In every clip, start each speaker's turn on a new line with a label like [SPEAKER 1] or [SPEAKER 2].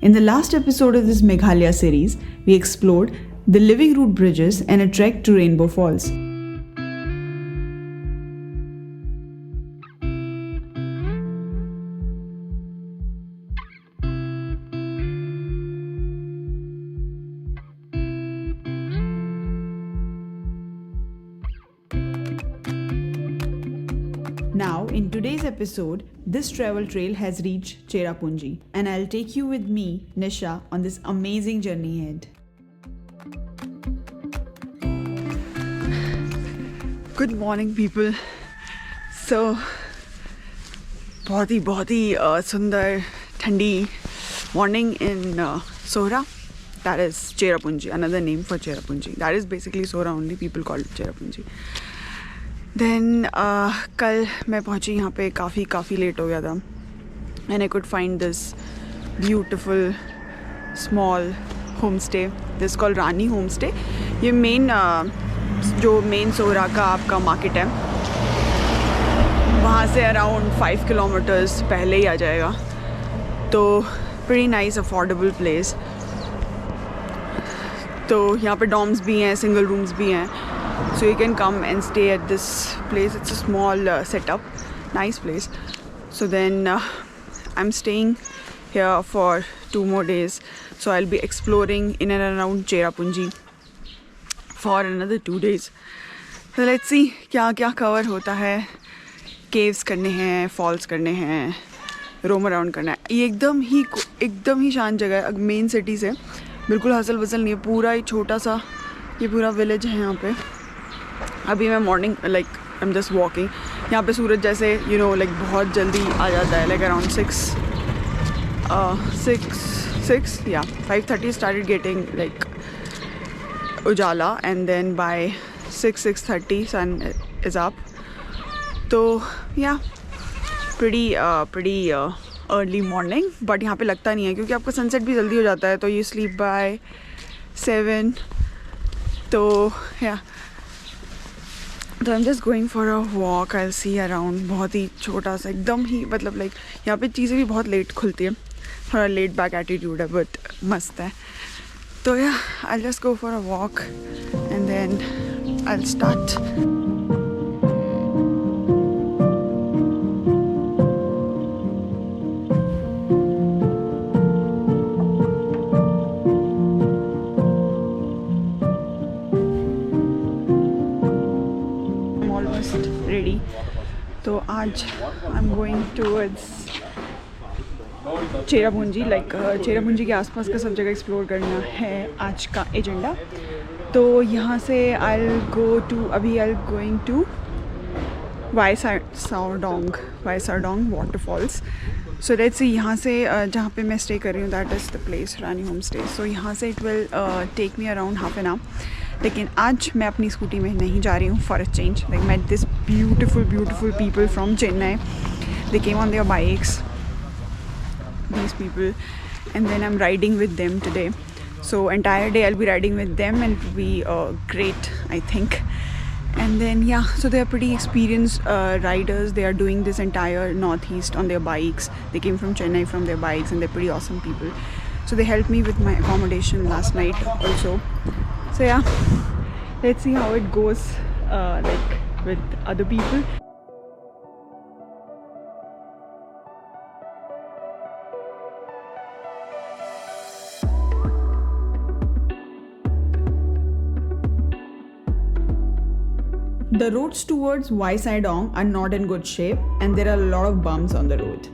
[SPEAKER 1] In the last episode of this Meghalaya series, we explored the Living Root bridges and a trek to Rainbow Falls. Now, in today's episode, this travel trail has reached Cherrapunji, and I'll take you with me, Nisha, on this amazing journey ahead. Good morning, people. So, बहुत ही सुंदर ठंडी morning in Sohra. That is Cherrapunji, another name for Cherrapunji. That is basically Sohra only. People call it Cherrapunji. Then कल मैं पहुँची यहाँ पे काफ़ी late हो गया था and I could find this beautiful small homestay. This is called Rani Homestay. ये जो मेन सोहरा का आपका मार्केट है वहाँ से अराउंड 5 किलोमीटर्स पहले ही आ जाएगा. तो pretty nice affordable place. तो यहाँ पे डॉर्म्स भी हैं, सिंगल रूम्स भी हैं. So you can come and stay at this place. It's a small setup, nice place. So then I'm staying here for 2 more days. So I'll be exploring in and around Cherrapunji for another 2 days. So let's see क्या cover होता है. Caves करने हैं, falls करने हैं, roam around करना है. ये एकदम ही शांत जगह है. मेन सिटी से बिल्कुल हसल वसल नहीं है. पूरा ही छोटा सा ये पूरा विलेज है यहाँ पे. अभी मैं morning I am just walking. यहाँ पे सूरज जैसे बहुत जल्दी आ जाता है. Around 5:30 started getting Ujala and then by 6:30 sun is up. तो pretty early morning. but यहाँ पे लगता नहीं है क्योंकि आपका सनसेट भी जल्दी हो जाता है. तो you sleep by 7. तो तो I'm just going for a walk. I'll see around. बहुत ही छोटा सा एकदम ही यहाँ पे चीज़ें भी बहुत लेट खुलती है. थोड़ा लेट बैक एटीट्यूड है बट मस्त है. तो I'll just go for a walk and then I'll start. Ready. तो आज I'm going towards Cherrapunji. Cherrapunji के आसपास का सब जगह एक्सप्लोर करना है आज का एजेंडा. तो यहाँ से I'll going to Vaisardong waterfalls. So let's see. यहाँ से जहाँ पे मैं स्टे कर रही हूँ that is the place Rani Homestay. So यहाँ से it will take me around half an hour. लेकिन आज मैं अपनी स्कूटी में नहीं जा रही हूँ for a change. Met this beautiful people from Chennai. They came on their bikes, these people, and then I'm riding with them today. So entire day I'll be riding with them and it will be great, I think. And then so they are pretty experienced riders. They are doing this entire northeast on their bikes. They came from Chennai from their bikes and they're pretty awesome people. So they helped me with my accommodation last night also. So let's see how it goes with other people. The roads towards Vaisardong are not in good shape and there are a lot of bumps on the road.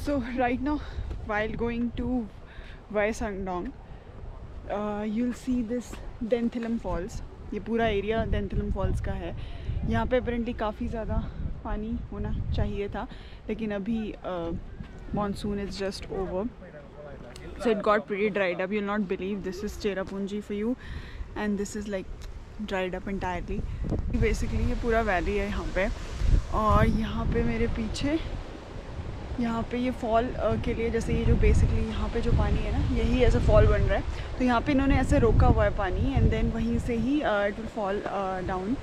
[SPEAKER 1] So right now, while going to Vaisardong, you'll see this Denthilam Falls. ये पूरा area Denthilam Falls का है. यहाँ पे apparently काफ़ी ज़्यादा पानी होना चाहिए था लेकिन अभी monsoon is just over. So it got pretty dried up. You'll not believe this is Cherrapunji for you and this is dried up entirely. Basically ये पूरा वैली है यहाँ पे. और यहाँ पे मेरे पीछे यहाँ पे ये फॉल के लिए, जैसे ये जो बेसिकली यहाँ पे जो पानी है ना, यही ऐसा फॉल बन रहा है, तो यहाँ पे इन्होंने ऐसे रोका हुआ है पानी, एंड देन वहीं से ही it will fall down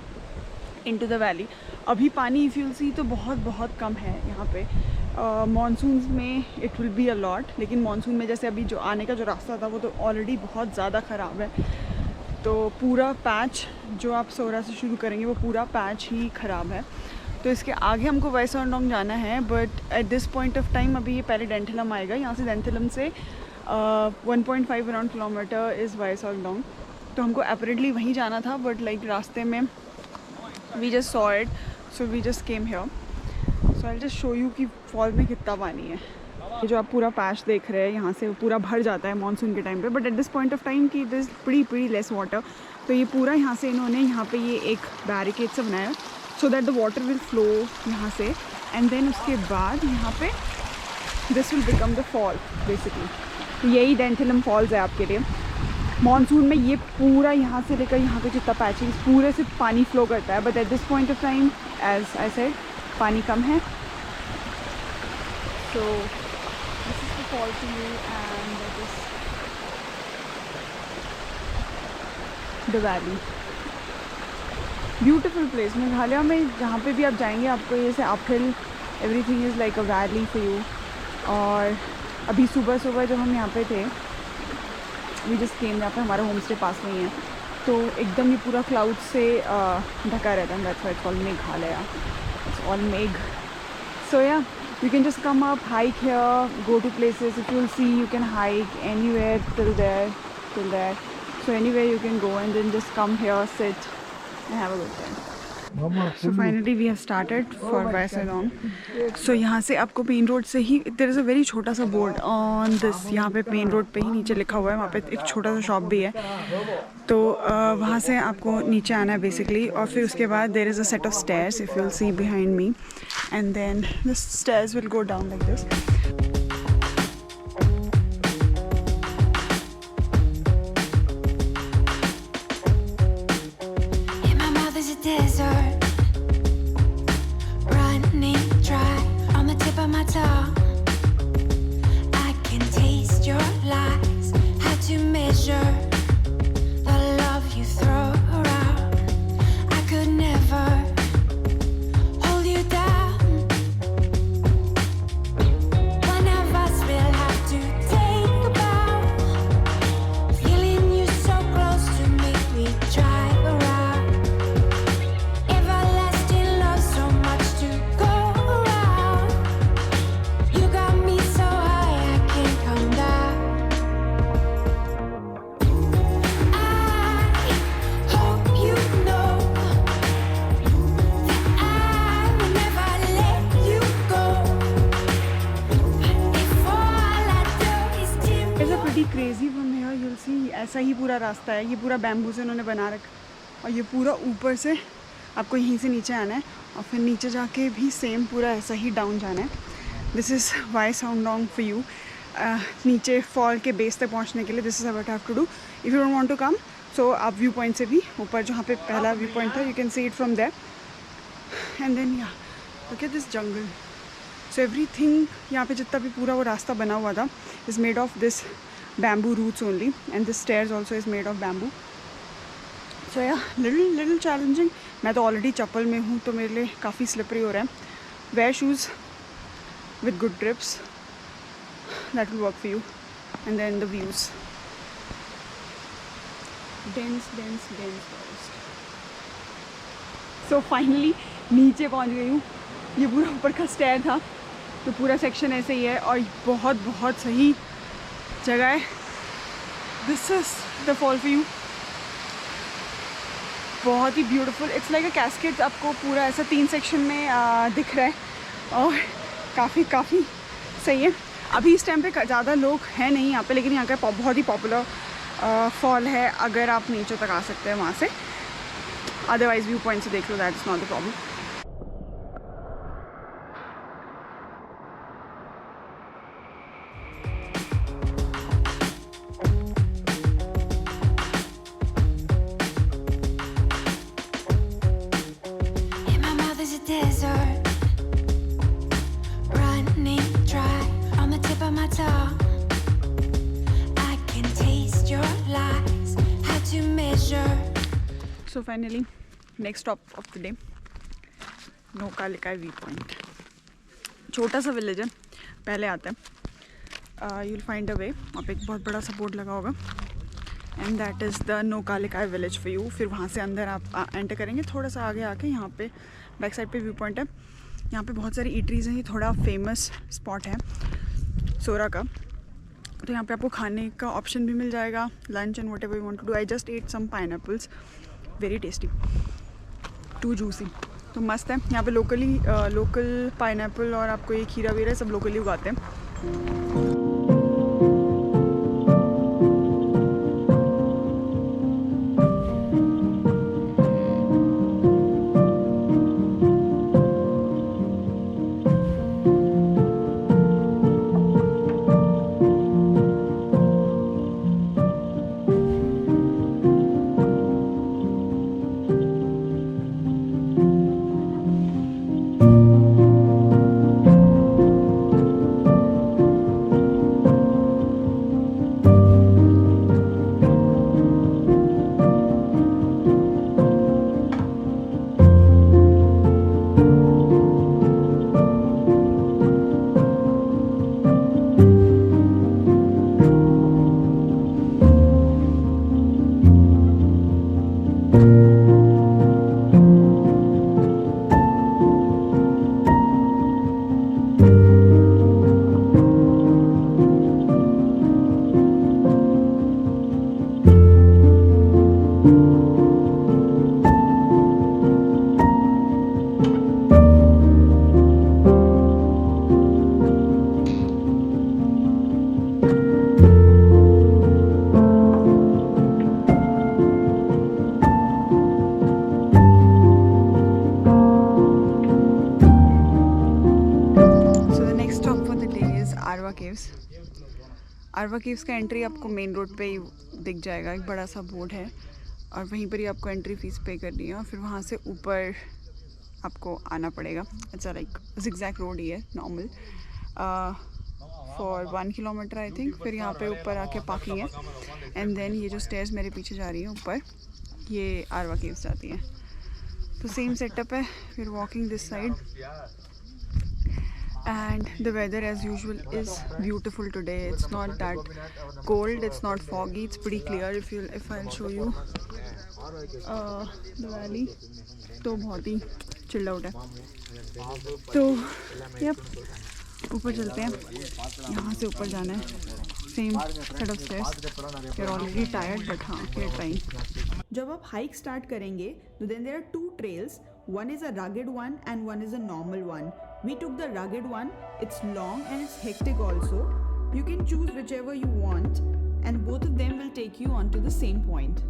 [SPEAKER 1] into the valley. अभी पानी इफ़ यू सी तो बहुत बहुत कम है यहाँ पे। मॉनसून्स में it will be a lot, लेकिन मॉनसून में जैसे अभी जो आने का जो रास्ता था वो तो ऑलरेडी बहुत ज़्यादा ख़राब है, तो पूरा पैच जो आप सोरा से शुरू करेंगे वो पूरा पैच ही ख़राब है। तो इसके आगे हमको वाईसोंडोंग जाना है, but at this point of time अभी ये पहले डेंथलम आएगा। यहाँ से डेंथलम से 1.5 अराउंड किलोमीटर इज़ वाईसोंडोंग, तो हमको अपरेंटली वहीं जाना था, बट लाइक रास्ते में we just saw it, so we just came here. So I just show you कि फॉल में कितना पानी है। ये जो आप पूरा पैच देख रहे हैं यहाँ से वो पूरा भर जाता है मानसून के टाइम पे, but at this point of time कि दिस प्री लेस वाटर, तो ये पूरा यहाँ से इन्होंने यहाँ पे ये एक बैरिकेड से बनाया so that the water will flow यहाँ से, एंड देन उसके बाद यहाँ पे this will become the fall basically. तो यही डेंथलम फॉल्स है आपके लिए। मानसून में ये पूरा यहाँ से लेकर यहाँ पे जितना पैचेस पूरे से पानी फ्लो करता है, but at this point of time as I said पानी कम है। So this is the fall to you, and that is the valley. Beautiful place. Meghalaya में जहाँ पे भी आप जाएंगे आपको ये से uphill, everything is like a valley for you. और अभी सुबह सुबह जब हम यहाँ पे थे, we just came, यहाँ पे हमारा होम स्टे पास में ही है, तो एकदम ये पूरा क्लाउड से ढका रहता है। That's why it's called Meghalaya. It's all मेघ. So yeah, you can just come up, hike here, go to places. If you'll see, you can hike anywhere till there. So anywhere you can go, and then just come here, sit and have a good time. So finally we have started for Vaisadong. So यहाँ से आपको main road से ही, there is a very छोटा सा board on this, यहाँ पे main road पे ही नीचे लिखा हुआ है, वहाँ पे एक छोटा सा शॉप भी है, तो वहाँ से आपको नीचे आना है बेसिकली। और फिर उसके बाद there is a set of stairs if you'll see behind me, and then the stairs will go down like this.
[SPEAKER 2] In my mouth is a desert, running dry on the tip of my tongue. I can taste your lies, how to measure the love you throw around. I could never hold you down. One of us will have to take a bow. Feeling you so close to make me drive around. Everlasting love, so much to go around. You got me so high I can't come down. I hope you know that I will never let you go. If all I do is dim
[SPEAKER 1] It's a pretty crazy from here. You'll see ऐसा ही पूरा रास्ता है, ये पूरा bamboo से उन्होंने बना रखा, और ये पूरा ऊपर से आपको यहीं से नीचे आना है, और फिर नीचे जाके भी सेम पूरा ऐसा ही डाउन जाना है। This is Weisawdong for you. नीचे फॉल के बेस तक पहुंचने के लिए this is what have to do if you don't want to come. So आप व्यू पॉइंट से भी ऊपर जहाँ पे पहला व्यू पॉइंट था, you can see it from there, and then या look at this jungle. So everything यहाँ पे जितना भी पूरा वो रास्ता बना हुआ था is made of this bamboo roots only, and this stairs also is made of bamboo. So yeah, little challenging. मैं तो ऑलरेडी चप्पल में हूँ तो मेरे लिए काफ़ी स्लिपरी हो रहा है. Wear shoes with good grips, that will work for you. And then the views, dense forest. So finally नीचे पहुँच गई हूँ. ये पूरा ऊपर का स्टेयर था, तो पूरा सेक्शन ऐसे ही है, और बहुत सही जगह है. This is the fall for you. बहुत ही beautiful. It's like a cascade. आपको पूरा ऐसा 3 सेक्शन में दिख रहा है, और काफ़ी सही है. अभी इस टाइम पे ज़्यादा लोग हैं नहीं यहाँ पे, लेकिन यहाँ का बहुत ही पॉपुलर फॉल है. अगर आप नीचे तक आ सकते हैं वहाँ से, अदरवाइज व्यू पॉइंट से देख लो, that is not the problem.
[SPEAKER 2] in my mouth is a desert, running dry. tip of my tongue. I can taste your lies. How to measure.
[SPEAKER 1] So finally, next stop of the day, Nohkalikai view point. छोटा सा village है, पहले आता है. You will find a way. वहाँ पे एक बहुत बड़ा सा बोर्ड लगा होगा and that is the Nohkalikai village for you. फिर वहाँ से अंदर आप एंटर करेंगे. थोड़ा सा आगे आके यहाँ पे बैक साइड पे व्यू पॉइंट है. यहाँ पे बहुत सारी ईटरीज हैं. ये थोड़ा फेमस स्पॉट है सोरा का. तो यहाँ पे आपको खाने का ऑप्शन भी मिल जाएगा, lunch and whatever you want to do. I just ate some pineapples, very tasty, too juicy. तो मस्त है. यहाँ पे लोकल पाइनएप्पल और आपको ये खीरा वीरा सब लोकली उगाते हैं. आरवा केव्स का एंट्री आपको मेन रोड पे ही दिख जाएगा. एक बड़ा सा बोर्ड है और वहीं पर ही आपको एंट्री फीस पे करनी है और फिर वहाँ से ऊपर आपको आना पड़ेगा. अच्छा, लाइक ज़िगज़ैग रोड ही है normal for 1 kilometre I think. फिर यहाँ पे ऊपर आके पार्किंग है एंड देन ये जो स्टेयर्स मेरे पीछे जा रही है ऊपर, ये आरवा केव्स जाती हैं. तो सेम सेटअप है. फिर walking this side and the weather as usual is beautiful today. It's not that cold, it's not foggy, it's pretty clear. If I'll show you the valley, तो बहुत ही चिल्ड आउट है. तो yup, ऊपर चलते हैं. यहाँ से ऊपर जाना है. Same set of stairs. You are already tired but हाँ, वी आर ट्राइंग. जब आप हाइक स्टार्ट करेंगे तो then there are 2 trails. One is a rugged one and one is a normal one. We took the rugged one. It's long and it's hectic also. You can choose whichever you want and both of them will take you onto the same point.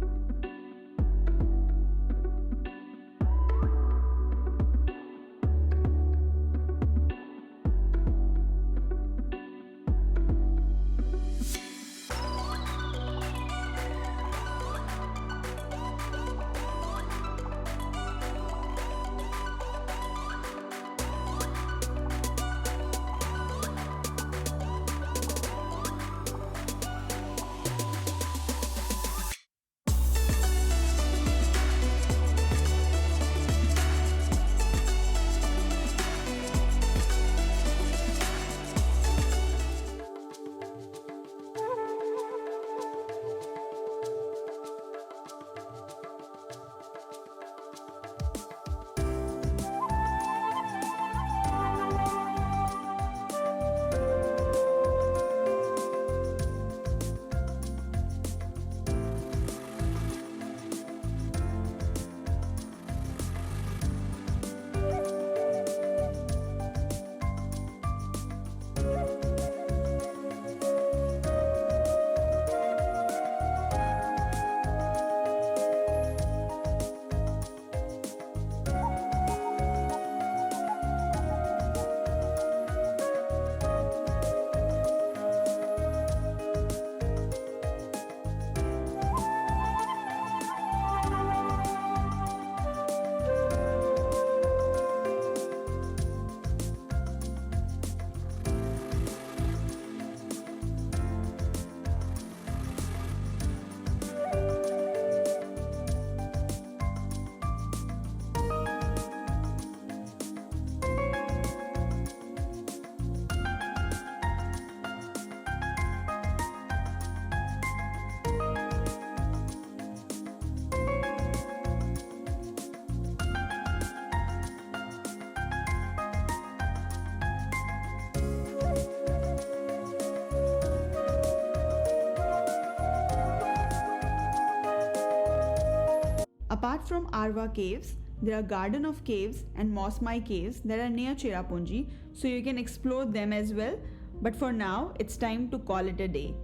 [SPEAKER 1] Apart from Arva Caves, there are Garden of Caves and Mosmai Caves that are near Cherrapunji, so you can explore them as well. But for now, it's time to call it a day.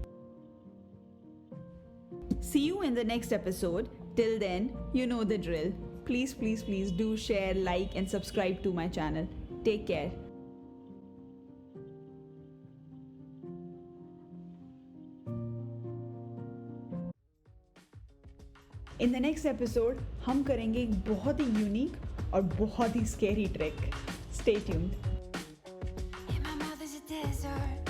[SPEAKER 1] See you in the next episode. Till then, you know the drill. Please do share, like and subscribe to my channel. Take care. In the next episode, हम करेंगे एक बहुत ही unique और बहुत ही scary track. Stay tuned.
[SPEAKER 2] In my mouth is a desert.